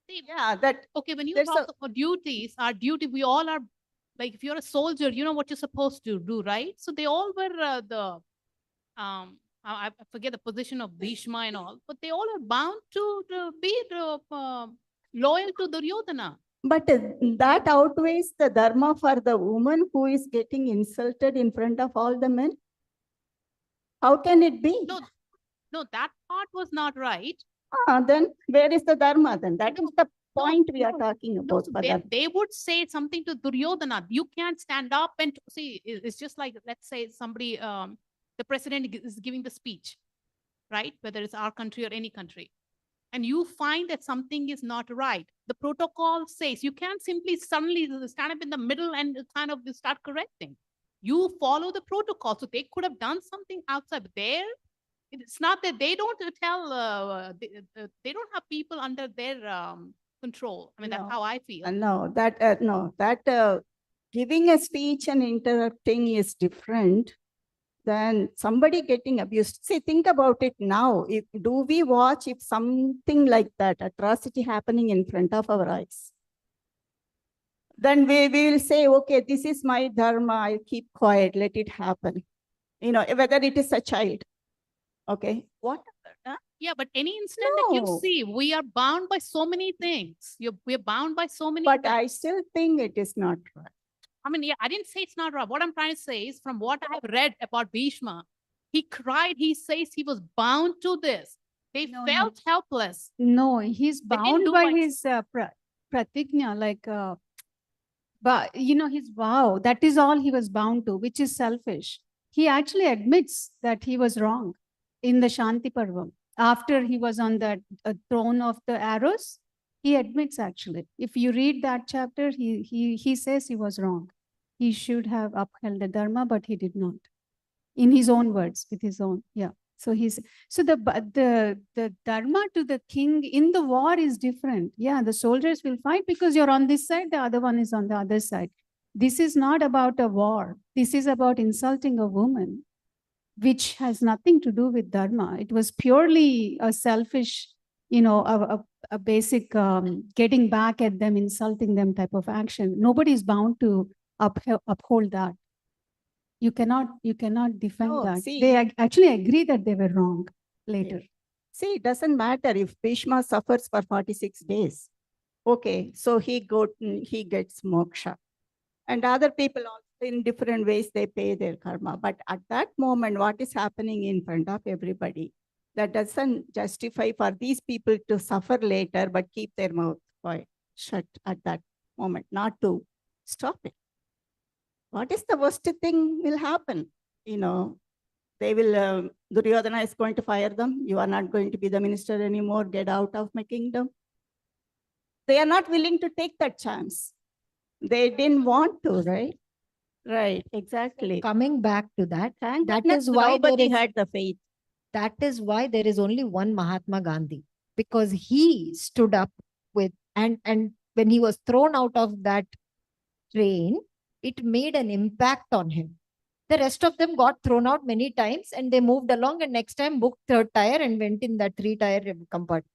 See, Yeah, that. okay, when you there's talk about duties, our duty, we all are, like if you're a soldier, you know what you're supposed to do, right? So they all were I forget the position of Bhishma and all, but they all are bound to be loyal to Duryodhana. But that outweighs the dharma for the woman who is getting insulted in front of all the men. How can it be? No, that part was not right. Then where is the dharma then? That is the point we are talking about. They would say something to Duryodhana. You can't stand up and see. It's just like, let's say somebody, the president is giving the speech, right? Whether it's our country or any country. and you find that something is not right, the protocol says you can't simply suddenly stand up in the middle and kind of start correcting. You follow the protocol. So they could have done something outside, but there, it's not that they don't tell, they don't have people under their control. I mean, that's No. how I feel. No, that giving a speech and interrupting is different than somebody getting abused. See, think about it now. Do we watch if something like that, atrocity happening in front of our eyes? Then we will say, okay, this is my dharma, I keep quiet, let it happen. Whether it is a child. Okay, what? Yeah, but any incident that you No. see, we are bound by so many things. We're bound by so many But things. I still think it is not right. I mean, yeah, I didn't say it's not right. What I'm trying to say is, from what I have read about Bhishma, he cried. He says he was bound to this. They No, felt helpless. No, he's They didn't bound do by what- his pratigna, but his vow. That is all he was bound to, which is selfish. He actually admits that he was wrong in the Shanti Parva. After he was on that throne of the arrows, he admits actually. If you read that chapter, he says he was wrong. He should have upheld the dharma, but he did not. In his own words, with his own, yeah. So the dharma to the king in the war is different. Yeah, the soldiers will fight because you're on this side, the other one is on the other side. This is not about a war. This is about insulting a woman, which has nothing to do with dharma. It was purely a selfish, a basic getting back at them, insulting them type of action. Nobody is bound to uphold that. You cannot defend No, that. see- They actually agree that they were wrong later. See, it doesn't matter if Bhishma suffers for 46 days. Okay, so he gets moksha. And other people also in different ways, they pay their karma. But at that moment, what is happening in front of everybody, that doesn't justify for these people to suffer later, but keep their mouth quiet, shut at that moment, not to stop it. What is the worst thing will happen? They will, Duryodhana is going to fire them. You are not going to be the minister anymore. Get out of my kingdom. They are not willing to take that chance. They didn't want to, right? Right, exactly. Coming back to that, Thank that goodness is why nobody there is, had the faith. that is why there is only one Mahatma Gandhi, because he stood up with, and when he was thrown out of that train, it made an impact on him. The rest of them got thrown out many times and they moved along, and next time booked third tire and went in that 3-tire compartment.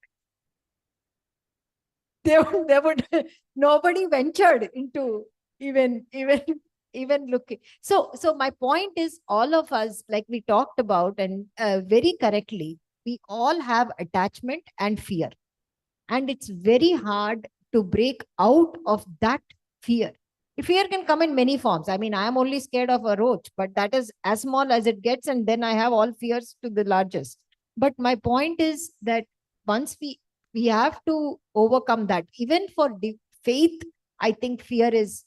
Nobody ventured into even looking. So my point is, all of us, like we talked about, and very correctly, we all have attachment and fear. And it's very hard to break out of that fear. Fear can come in many forms. I mean, I am only scared of a roach, but that is as small as it gets. And then I have all fears to the largest. But my point is that once we have to overcome that. Even for the faith, I think fear is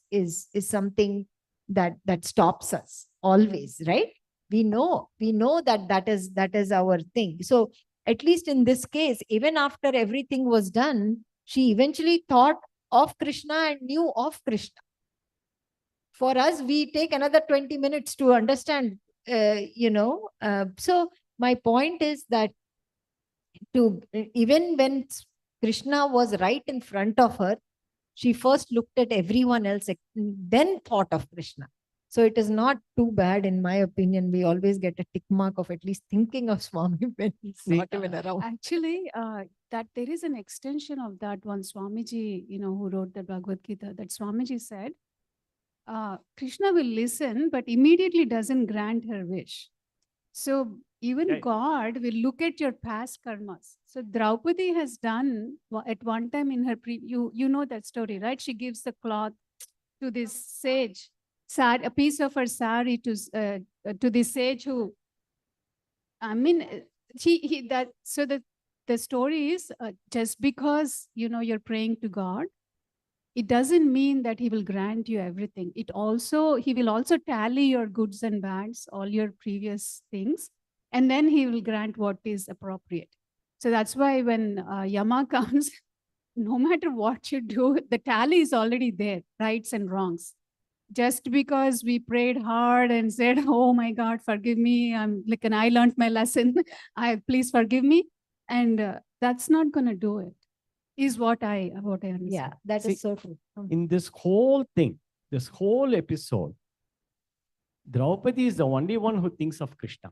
something that stops us always, right? We know that is our thing. So at least in this case, even after everything was done, she eventually thought of Krishna and knew of Krishna. For us, we take another 20 minutes to understand, so my point is that even when Krishna was right in front of her, she first looked at everyone else, then thought of Krishna. So it is not too bad, in my opinion. We always get a tick mark of at least thinking of Swami when he's not even around. Actually, that there is an extension of that one Swamiji, who wrote the Bhagavad Gita, that Swamiji said, Krishna will listen, but immediately doesn't grant her wish. So even Yeah. God will look at your past karmas. So Draupadi has done at one time in her you know that story, right? She gives the cloth to this sage, a piece of her sari to this sage who, I mean, the story is just because you're praying to God, it doesn't mean that he will grant you everything. He will also tally your goods and bads, all your previous things, and then he will grant what is appropriate. So that's why when Yama comes, no matter what you do, the tally is already there, rights and wrongs. Just because we prayed hard and said, "Oh my God, forgive me," I'm like, and I learned my lesson. Please forgive me, and that's not going to do it. Is what I understand. Yeah, that See, is so true. In this whole thing, this whole episode, Draupadi is the only one who thinks of Krishna,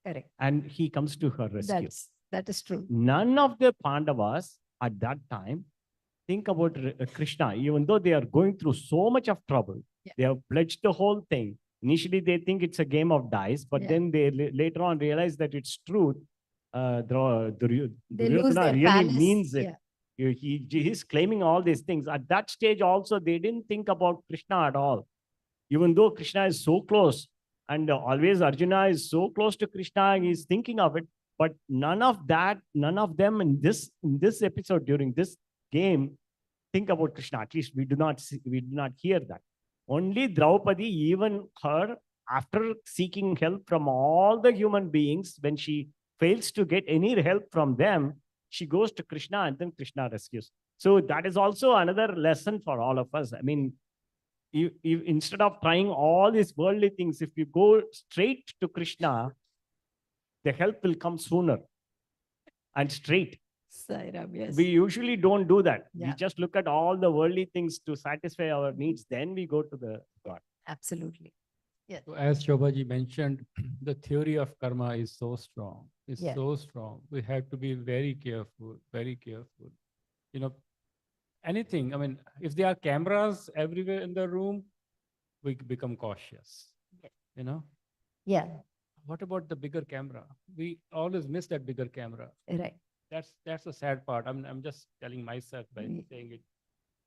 Correct. and he comes to her rescue. That is true. None of the Pandavas at that time think about Krishna, even though they are going through so much of trouble. Yeah. They have pledged the whole thing. Initially, they think it's a game of dice, but Yeah. then they later on realize that it's truth. They lose Duryodhana their really palace. means it. Yeah. He's claiming all these things. At that stage, also, they didn't think about Krishna at all. Even though Krishna is so close, and always Arjuna is so close to Krishna, he's thinking of it. But none of them in this episode, during this game, think about Krishna. At least we do not hear that. Only Draupadi, even her, after seeking help from all the human beings, when she fails to get any help from them, she goes to Krishna, and then Krishna rescues. So that is also another lesson for all of us. I mean, if instead of trying all these worldly things, if you go straight to Krishna, the help will come sooner and straight. Sairam, yes. We usually don't do that. Yeah. We just look at all the worldly things to satisfy our needs. Then we go to the God. Absolutely. Yes. So as Shobhaji mentioned, the theory of karma is so strong. It's Yeah. so strong. We have to be very careful, very careful. You know, anything, I mean, if there are cameras everywhere in the room, we become cautious. Yeah. You know? Yeah, What about the bigger camera? We always miss that bigger camera. right. That's the sad part. I'm just telling myself by Mm. saying it.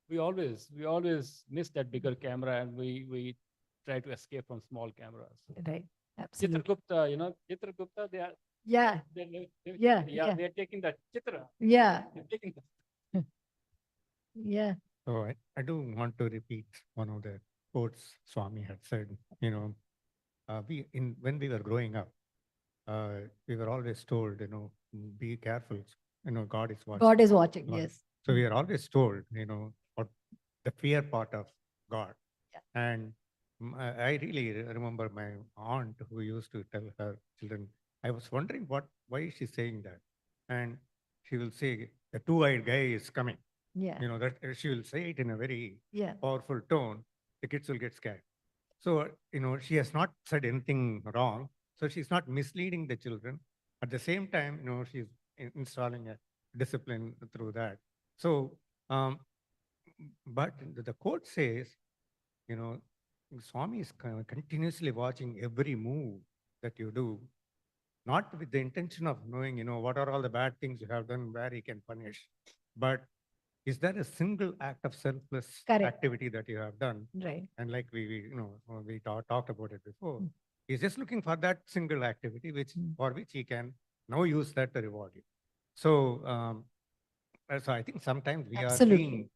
We always miss that bigger camera, and we try to escape from small cameras. Right. Absolutely. Chitragupta, you know, Chitragupta, they are Yeah, Yeah, yeah. they're taking the Chitra. yeah, They're taking yeah. So I do want to repeat one of the quotes Swami had said. When we were growing up, we were always told, be careful. God is watching. God is watching. God. Yes. So we are always told, what the fear part of God. Yeah. And I really remember my aunt who used to tell her children, I was wondering why is she saying that? And she will say, the two-eyed guy is coming. Yeah. That she will say it in a very Yeah. powerful tone. The kids will get scared. So, she has not said anything wrong. So she's not misleading the children. At the same time, she's installing a discipline through that. So, but the quote says, Swami is continuously watching every move that you do, not with the intention of knowing, what are all the bad things you have done, where he can punish, but is there a single act of selfless Correct. activity that you have done? Right. And like we talked about it before, he's just looking for that single activity, for which he can now use that to reward you. So, so I think sometimes we Absolutely. are being,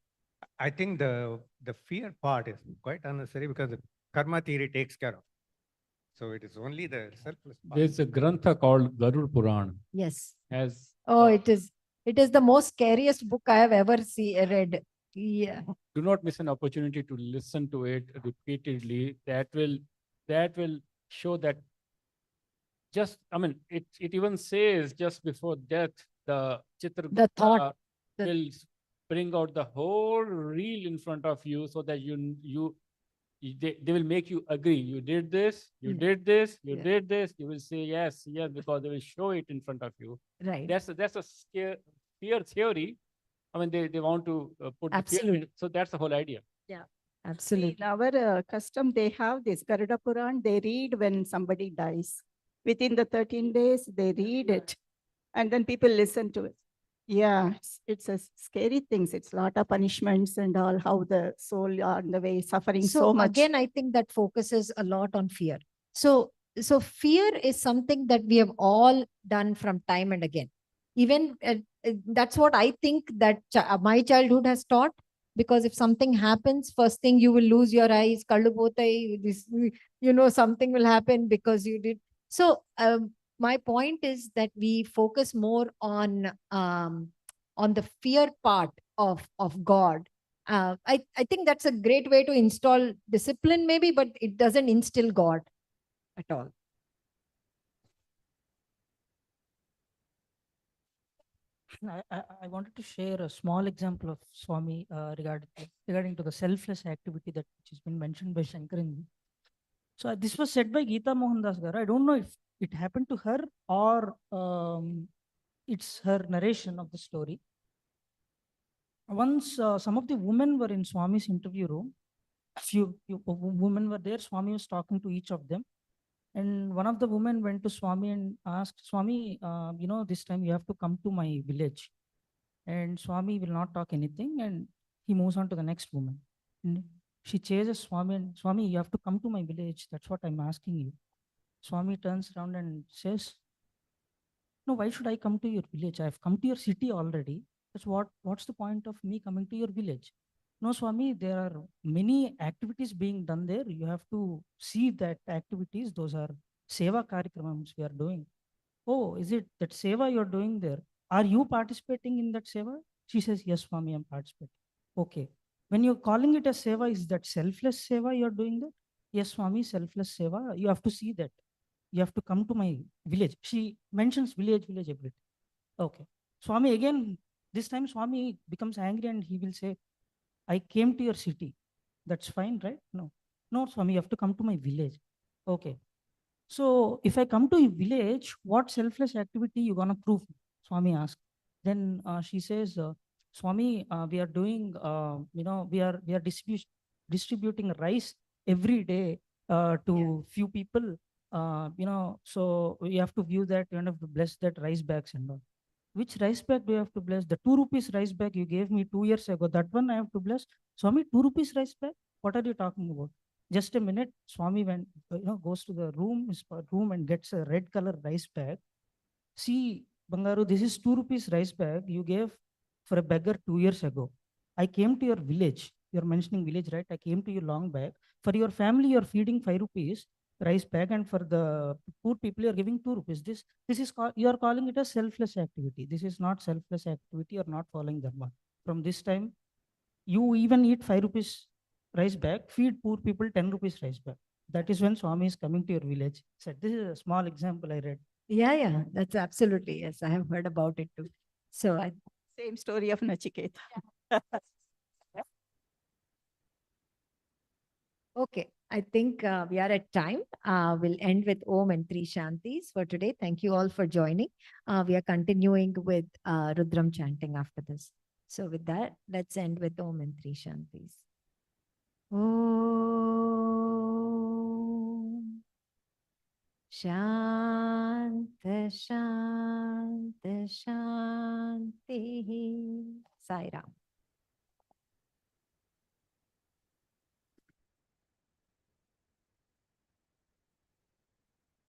I think the fear part is quite unnecessary because the karma theory takes care of. So it is only the selfless part. There's a grantha called Garud Puran. Yes. As Oh, it is the most scariest book I have ever read. Yeah. do not miss an opportunity to listen to it repeatedly. That will show that it even says just before death, the Chitragupta thought, will bring out the whole reel in front of you so that they will make you agree. You did this, you Yeah. did this, you Yeah. did this. You will say yes, because they will show it in front of you. Right. That's a fear theory. I mean, they want to put the fear in. Absolutely. So that's the whole idea. Absolutely. In our custom, they have this Garuda Puran. They read when somebody dies. Within the 13 days, they read it, and then people listen to it. Yeah, it's a scary thing. It's a lot of punishments and all, how the soul are on the way suffering so much. Again, I think that focuses a lot on fear. So fear is something that we have all done from time and again. Even that's what I think that my childhood has taught. Because if something happens, first thing you will lose your eyes, kallu potai, this, something will happen because you did. So my point is that we focus more on the fear part of God. I think that's a great way to install discipline, maybe, but it doesn't instill God at all. I wanted to share a small example of Swami regarding to the selfless activity that which has been mentioned by Shankaran. So this was said by Geeta Mohandas Garu. I don't know if it happened to her or it's her narration of the story. Once some of the women were in Swami's interview room. A few women were there. Swami was talking to each of them. And one of the women went to Swami and asked, Swami, this time you have to come to my village. And Swami will not talk anything. And he moves on to the next woman. And she chases Swami and Swami, you have to come to my village. That's what I'm asking you. Swami turns around and says, no, why should I come to your village? I've come to your city already. What's the point of me coming to your village? No, Swami, there are many activities being done there. You have to see that activities, those are seva karikramams we are doing. Oh, is it that seva you're doing there? Are you participating in that seva? She says, yes, Swami, I'm participating. Okay. When you're calling it a seva, is that selfless seva you're doing that? Yes, Swami, selfless seva. You have to see that. You have to come to my village. She mentions village, everything. Okay. Swami again, this time Swami becomes angry and he will say, I came to your city. That's fine, right? No. No, Swami, you have to come to my village. Okay. So if I come to your village, what selfless activity you gonna prove? Swami asked. Then she says, Swami, we are doing, we are distributing rice every day to few people. So you have to view that, you have to bless that rice bags and all. Which rice bag do you have to bless? The 2 rupees rice bag you gave me 2 years ago. That one I have to bless. Swami, 2 rupees rice bag? What are you talking about? Just a minute. Swami went, goes to the room and gets a red color rice bag. See, Bangaru, this is 2 rupees rice bag you gave for a beggar 2 years ago. I came to your village. You're mentioning village, right? I came to you long back. For your family, you're feeding 5 rupees rice bag, and for the poor people, you're giving 2 rupees. This is you're calling it a selfless activity. This is not selfless activity. You're not following dharma. From this time, you even eat 5 rupees rice bag, feed poor people 10 rupees rice bag. That is when Swami is coming to your village. Said this is a small example I read. Yeah, that's absolutely, yes. I have heard about it too. So Same story of Nachiketa. okay, I think we are at time. We'll end with Om and Three Shantis for today. Thank you all for joining. We are continuing with Rudram chanting after this. So with that, let's end with Om and Three Shantis. Om Shant Shant Shanti Sai Ram.